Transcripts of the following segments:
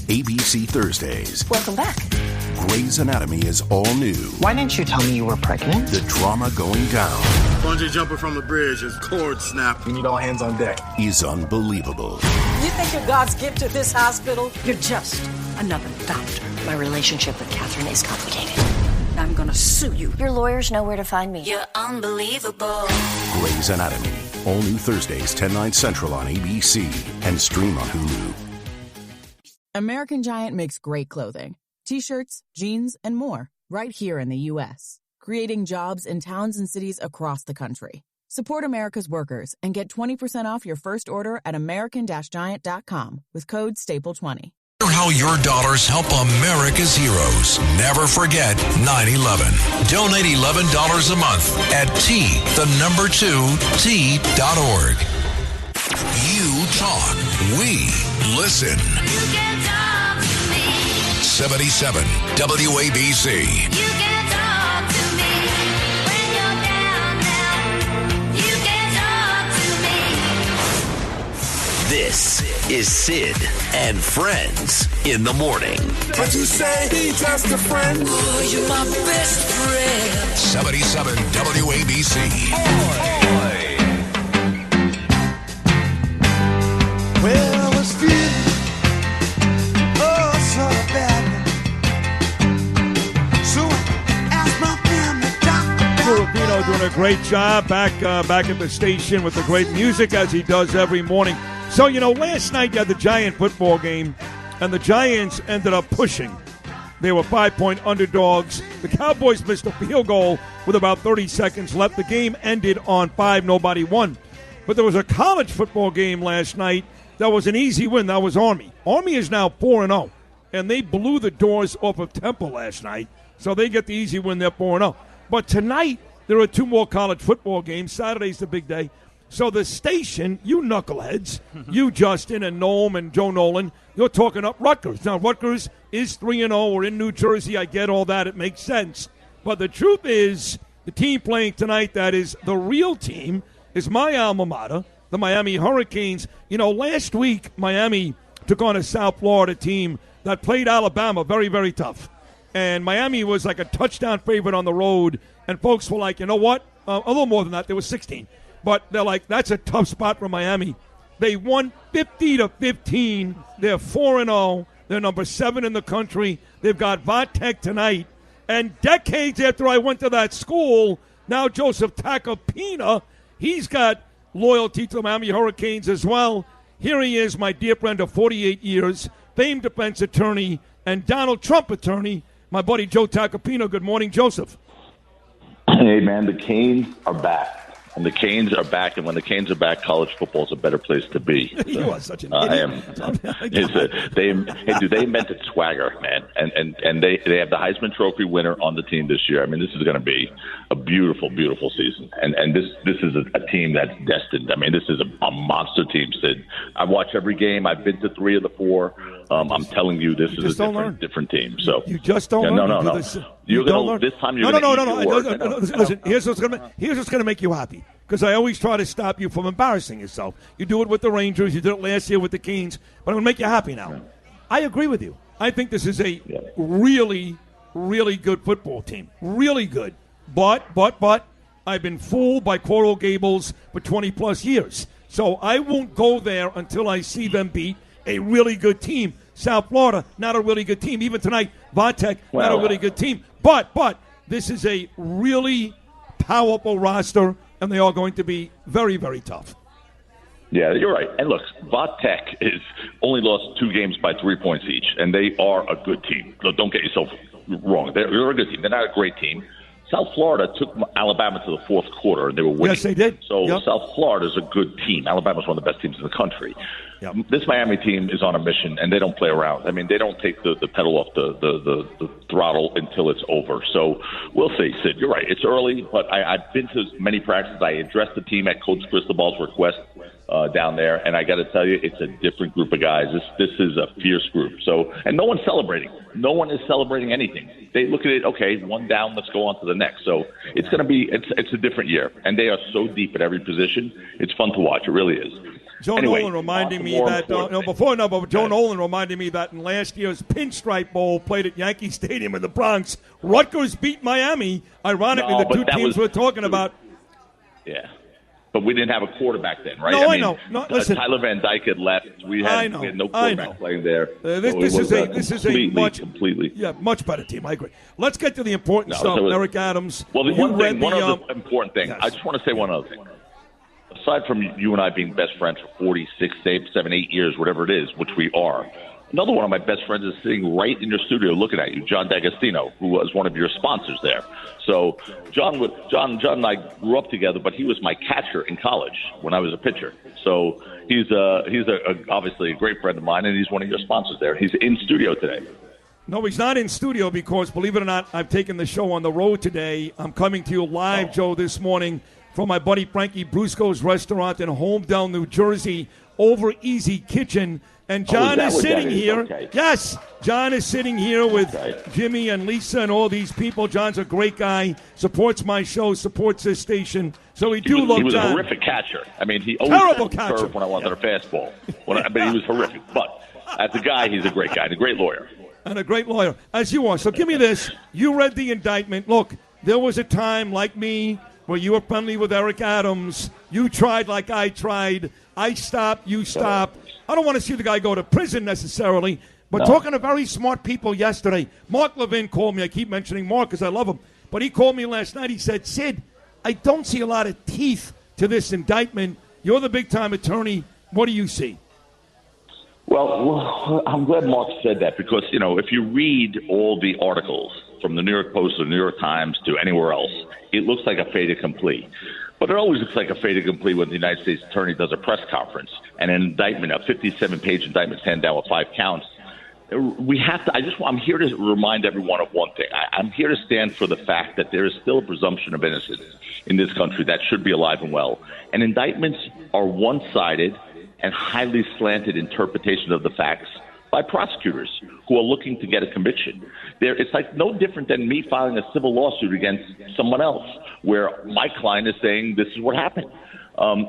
ABC Thursdays. Welcome back. Grey's Anatomy is all new. Why didn't you tell me you were pregnant? The drama going down. Bungee jumping from a bridge, his cord snapped. We need all hands on deck. Is unbelievable. You think you're God's gift to this hospital? You're just another doctor. My relationship with Catherine is complicated. I'm gonna sue you. Your lawyers know where to find me. You're unbelievable. Grey's Anatomy. All new Thursdays, 10/9 Central on ABC and stream on Hulu. American Giant makes great clothing. T-shirts, jeans, and more right here in the U.S., creating jobs in towns and cities across the country. Support America's workers and get 20% off your first order at american-giant.com with code STAPLE20. How your dollars help America's heroes. Never forget 9/11. Donate $11 a month at T2T.org. You talk, we listen. You can talk to me. 77 WABC. You can talk to me when you're down now. You can talk to me. This is Sid and Friends in the morning. But you say he's just a friend. Oh, you're my best friend. 77 WABC. Well, I was feeling so bad. So I asked my family doctor. Tacopina doing a great job back at the station with the great music as he does every morning. So, last night you had the Giant football game, and the Giants ended up pushing. They were 5-point underdogs. The Cowboys missed a field goal with about 30 seconds left. The game ended on 5. Nobody won. But there was a college football game last night that was an easy win. That was Army. Army is now 4-0, and they blew the doors off of Temple last night, so they get the easy win. They're 4-0. But tonight, there are 2 more college football games. Saturday's the big day. So the station, you knuckleheads, you Justin and Noam and Joe Nolan, you're talking up Rutgers. Now, Rutgers is 3-0. We're in New Jersey. I get all that. It makes sense. But the truth is, the team playing tonight that is the real team is my alma mater, the Miami Hurricanes. Last week, Miami took on a South Florida team that played Alabama very, very tough. And Miami was like a touchdown favorite on the road. And folks were like, you know what? A little more than that. They were 16. But they're like, that's a tough spot for Miami. They won 50-15. They're 4-0. They're number 7 in the country. They've got Vatech tonight. And decades after I went to that school, now Joseph Tacopina, he's got loyalty to the Miami Hurricanes as well. Here he is, my dear friend of 48 years, famed defense attorney and Donald Trump attorney, my buddy Joe Tacopina. Good morning, Joseph. Hey, man, the Canes are back. And the Canes are back, and when the Canes are back, college football is a better place to be. So, you are such an idiot. They invented swagger, man, and they have the Heisman Trophy winner on the team this year. I mean, this is going to be a beautiful, beautiful season, and this is a team that's destined. I mean, this is a monster team, Sid. I watch every game. I've been to 3 of the 4. I'm telling you, this is a different team. So you just don't learn. No. You're going to learn. This time you're going to Listen, here's what's going to make you happy. Because I always try to stop you from embarrassing yourself. You do it with the Rangers. You did it last year with the Canes. But I'm going to make you happy now. Yeah. I agree with you. I think this is a really, really good football team. Really good. But I've been fooled by Coral Gables for 20-plus years. So I won't go there until I see them beat a really good team. South Florida, not a really good team. Even tonight, Vatech, not a really good team. But this is a really powerful roster, and they are going to be very, very tough. Yeah, you're right. And look, Vatech is only lost 2 games by 3 points each, and they are a good team. Don't get yourself wrong. They're a good team. They're not a great team. South Florida took Alabama to the 4th quarter, and they were winning. Yes, they did. So South Florida is a good team. Alabama's one of the best teams in the country. Yep. This Miami team is on a mission, and they don't play around. I mean, they don't take the pedal off the throttle until it's over. So we'll see, Sid. You're right. It's early, but I've been to many practices. I addressed the team at Coach Cristobal's request down there, and I got to tell you, it's a different group of guys. This is a fierce group. So, and no one's celebrating. No one is celebrating anything. They look at it, okay, 1 down, let's go on to the next. So it's going to be, it's a different year, and they are so deep at every position. It's fun to watch. It really is. Joe Anyway, Nolan reminding me more that important thing. Joe Nolan reminded me that in last year's Pinstripe Bowl played at Yankee Stadium in the Bronx, Rutgers beat Miami. Ironically, the two teams we're talking about. Yeah. But we didn't have a quarterback then, right? No, I know. No, listen. Tyler Van Dyke had left. We had no quarterback playing there. This is a much completely much better team. I agree. Let's get to the important stuff. Eric Adams. Well, one other important thing. Yes. I just want to say one other thing. Aside from you and I being best friends for 46, 7, 8 years, whatever it is, which we are, another one of my best friends is sitting right in your studio looking at you, John D'Agostino, who was one of your sponsors there. So John and I grew up together, but he was my catcher in college when I was a pitcher. So he's obviously a great friend of mine, and he's one of your sponsors there. He's in studio today. No, he's not in studio because, believe it or not, I've taken the show on the road today. I'm coming to you live, Joe, this morning from my buddy Frankie Brusco's restaurant in Holmdel, New Jersey, over Easy Kitchen. And John is sitting here. Okay. Yes, John is sitting here with Jimmy and Lisa and all these people. John's a great guy, supports my show, supports this station. So we do love John. He was a horrific catcher. I mean, he always served when I wanted a fastball. He was horrific. But as a guy, he's a great guy and a great lawyer. And a great lawyer, as you are. So give me this. You read the indictment. Look, there was a time like me where you were friendly with Eric Adams. You tried like I tried. I stopped, you stopped. I don't want to see the guy go to prison necessarily, but talking to very smart people yesterday, Mark Levin called me. I keep mentioning Mark because I love him. But he called me last night. He said, Sid, I don't see a lot of teeth to this indictment. You're the big-time attorney. What do you see? Well, I'm glad Mark said that because, if you read all the articles from the New York Post or the New York Times to anywhere else, it looks like a fait accompli. But it always looks like a fait accompli when the United States Attorney does a press conference and an indictment, a 57-page indictment handed down with 5 counts. We have to. I'm here to remind everyone of one thing. I'm here to stand for the fact that there is still a presumption of innocence in this country that should be alive and well. And indictments are one-sided and highly slanted interpretation of the facts by prosecutors who are looking to get a conviction. It's like no different than me filing a civil lawsuit against someone else where my client is saying this is what happened.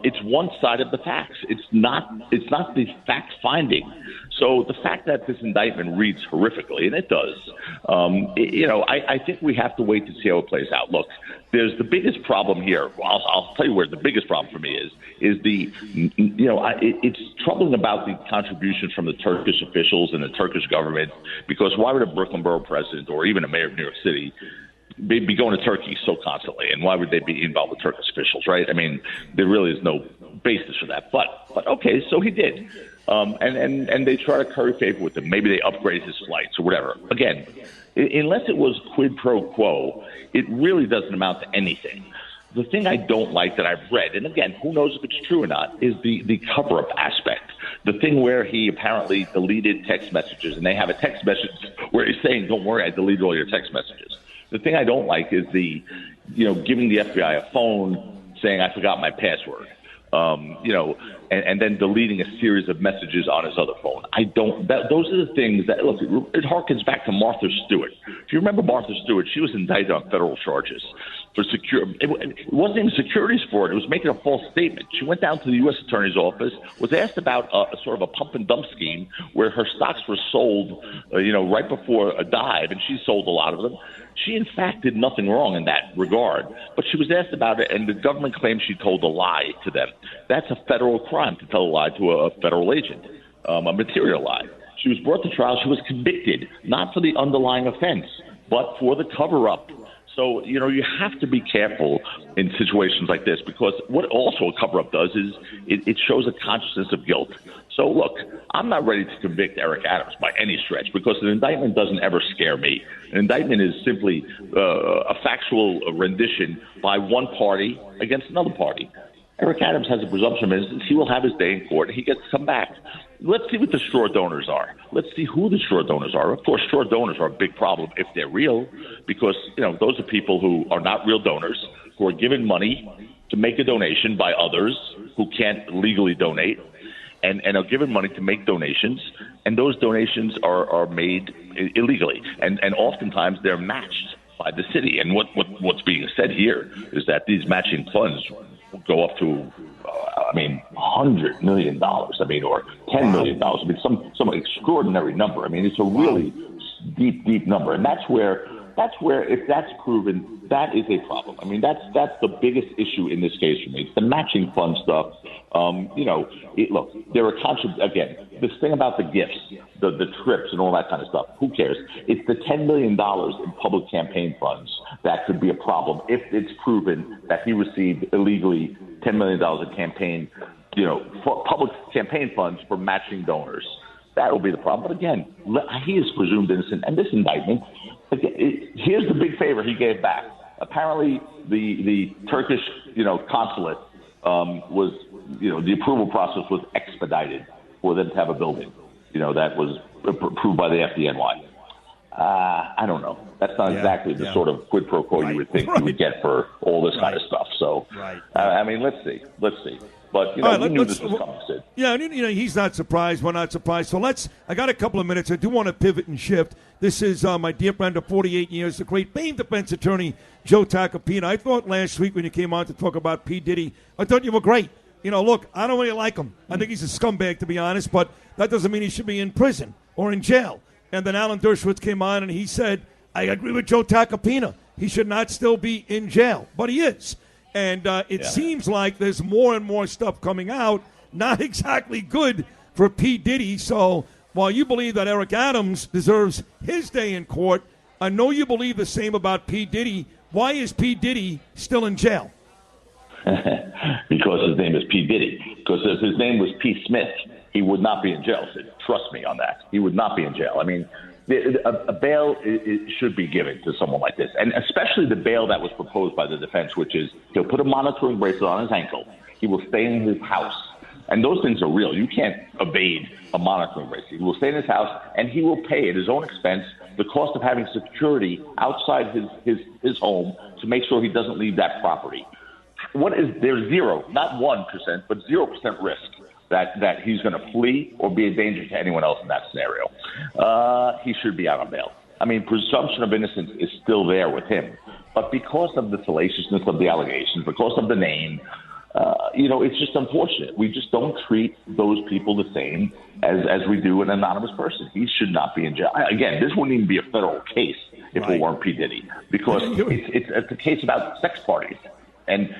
It's one side of the facts. It's not the fact finding. So the fact that this indictment reads horrifically, and it does, I think we have to wait to see how it plays out. Look, there's the biggest problem here. I'll tell you where the biggest problem for me is it's troubling about the contributions from the Turkish officials and the Turkish government, because why would a Brooklyn borough president or even a mayor of New York City be going to Turkey so constantly, and why would they be involved with Turkish officials, right? I mean, there really is no basis for that. But okay, so he did. And they try to curry favor with him. Maybe they upgrade his flights or whatever. Again, unless it was quid pro quo, it really doesn't amount to anything. The thing I don't like that I've read, and again, who knows if it's true or not, is the cover-up aspect. The thing where he apparently deleted text messages, and they have a text message where he's saying, don't worry, I deleted all your text messages. The thing I don't like is giving the FBI a phone saying I forgot my password, and then deleting a series of messages on his other phone. Those are the things that, look, it harkens back to Martha Stewart. If you remember Martha Stewart, she was indicted on federal charges for it wasn't even securities fraud. It was making a false statement. She went down to the U.S. Attorney's Office, was asked about a sort of a pump and dump scheme where her stocks were sold, right before a dive, and she sold a lot of them. She, in fact, did nothing wrong in that regard, but she was asked about it, and the government claims she told a lie to them. That's a federal crime to tell a lie to a federal agent, a material lie. She was brought to trial. She was convicted, not for the underlying offense, but for the cover-up. So, you have to be careful in situations like this, because what also a cover-up does is it shows a consciousness of guilt. So, look, I'm not ready to convict Eric Adams by any stretch, because an indictment doesn't ever scare me. An indictment is simply a factual rendition by one party against another party. Eric Adams has a presumption of innocence. He will have his day in court, and he gets to come back. Let's see what the straw donors are. Let's see who the straw donors are. Of course, straw donors are a big problem if they're real, because those are people who are not real donors, who are given money to make a donation by others who can't legally donate, and are given money to make donations, and those donations are made illegally, and oftentimes they're matched by the city. And what's being said here is that these matching funds go up to, $100 million. Or $10 million. Some extraordinary number. It's a really deep number, and that's where if that's proven, that is a problem. That's the biggest issue in this case for me. It's the matching fund stuff. Look, there are again, this thing about the gifts, the trips and all that kind of stuff. Who cares? It's the $10 million in public campaign funds that could be a problem if it's proven that he received illegally $10 million in campaign, for public campaign funds for matching donors. That will be the problem. But again, he is presumed innocent, and this indictment. Here's the big favor he gave back. Apparently, the Turkish, consulate was, the approval process was expedited for them to have a building, that was approved by the FDNY. I don't know. That's not exactly the sort of quid pro quo you would think you would get for all this kind of stuff. So, let's see. But, we knew this was coming, Sid. Yeah, he's not surprised. We're not surprised. So I got a couple of minutes. I do want to pivot and shift. This is my dear friend of 48 years, the great famed defense attorney, Joe Tacopina. I thought last week when you came on to talk about P. Diddy, I thought you were great. Look, I don't really like him. I think he's a scumbag, to be honest, but that doesn't mean he should be in prison or in jail. And then Alan Dershowitz came on and he said, I agree with Joe Tacopina. He should not still be in jail, but he is. And it seems like there's more and more stuff coming out, not exactly good for P. Diddy. So while you believe that Eric Adams deserves his day in court, I know you believe the same about P. Diddy. Why is P. Diddy still in jail? Because his name is P. Diddy. Because if his name was P. Smith, he would not be in jail. So trust me on that. He would not be in jail. A bail should be given to someone like this, and especially the bail that was proposed by the defense, which is he'll put a monitoring bracelet on his ankle. He will stay in his house. And those things are real. You can't evade a monitoring bracelet. He will stay in his house, and he will pay at his own expense the cost of having security outside his home to make sure he doesn't leave that property. There's 0, not 1%, but 0% risk that he's going to flee or be a danger to anyone else in that scenario. He should be out on bail. Presumption of innocence is still there with him. But because of the salaciousness of the allegations, because of the name, it's just unfortunate. We just don't treat those people the same as we do an anonymous person. He should not be in jail. Again, this wouldn't even be a federal case if it weren't P. Diddy, because it's a case about sex parties. And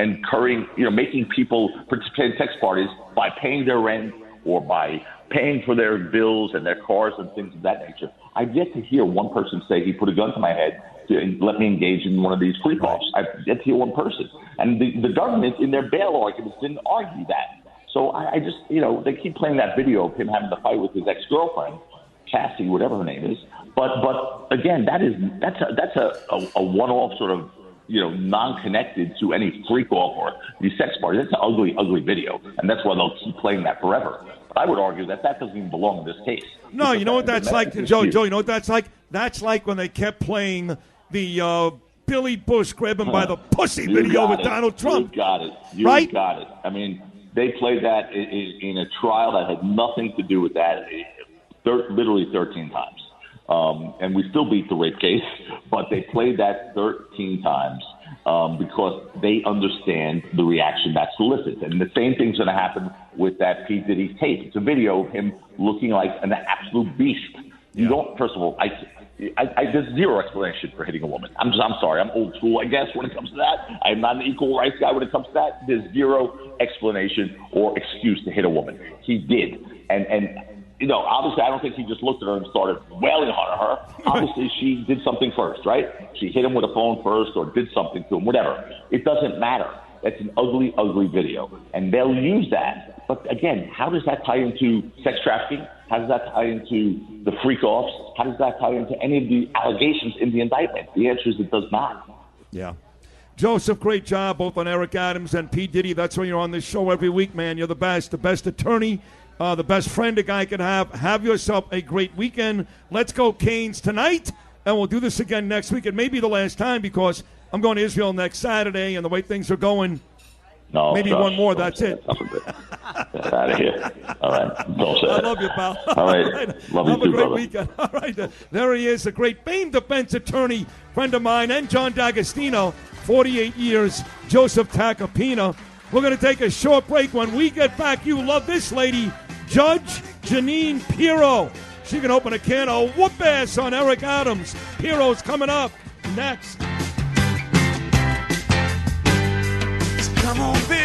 encouraging, making people participate in sex parties by paying their rent or by paying for their bills and their cars and things of that nature. I've yet to hear one person say he put a gun to my head to let me engage in one of these freak-offs. I've yet to hear one person. And the government, in their bail arguments, didn't argue that. So I just, they keep playing that video of him having to fight with his ex-girlfriend, Cassie, whatever her name is. But again, that's a one-off sort of, non-connected to any freak-off or these sex parties. That's an ugly, ugly video, and that's why they'll keep playing that forever. But I would argue that doesn't even belong in this case. No, you know what that's like, Joe, you know what that's like? That's like when they kept playing the Billy Bush grab him by the pussy video with Donald Trump. You got it. You got it. They played that in a trial that had nothing to do with that, literally 13 times. And we still beat the rape case, but they played that 13 times because they understand the reaction that solicits. And the same thing's going to happen with that P. Diddy tape. It's a video of him looking like an absolute beast. You don't, first of all, there's zero explanation for hitting a woman. I'm sorry. I'm old school, I guess, when it comes to that. I'm not an equal rights guy when it comes to that. There's zero explanation or excuse to hit a woman. He did. And obviously, I don't think he just looked at her and started wailing on her. Obviously, she did something first, right? She hit him with a phone first or did something to him, whatever. It doesn't matter. That's an ugly, ugly video. And they'll use that. But again, how does that tie into sex trafficking? How does that tie into the freak-offs? How does that tie into any of the allegations in the indictment? The answer is it does not. Yeah. Joseph, great job both on Eric Adams and P. Diddy. That's why you're on this show every week, man. You're the best attorney. The best friend a guy can have. Have yourself a great weekend. Let's go Canes tonight, and we'll do this again next week. It may be the last time because I'm going to Israel next Saturday, and the way things are going, maybe one more, that's it. Get out of here. All right. I love you, pal. All right. Love you Have too, a great brother. weekend. All right. There he is, a great famed defense attorney, friend of mine, and John D'Agostino. 48 years, Joseph Tacopina. We're going to take a short break. When we get back, you love this lady, Judge Janine Pirro. She can open a can of whoop ass on Eric Adams. Pirro's coming up next. Come on, baby.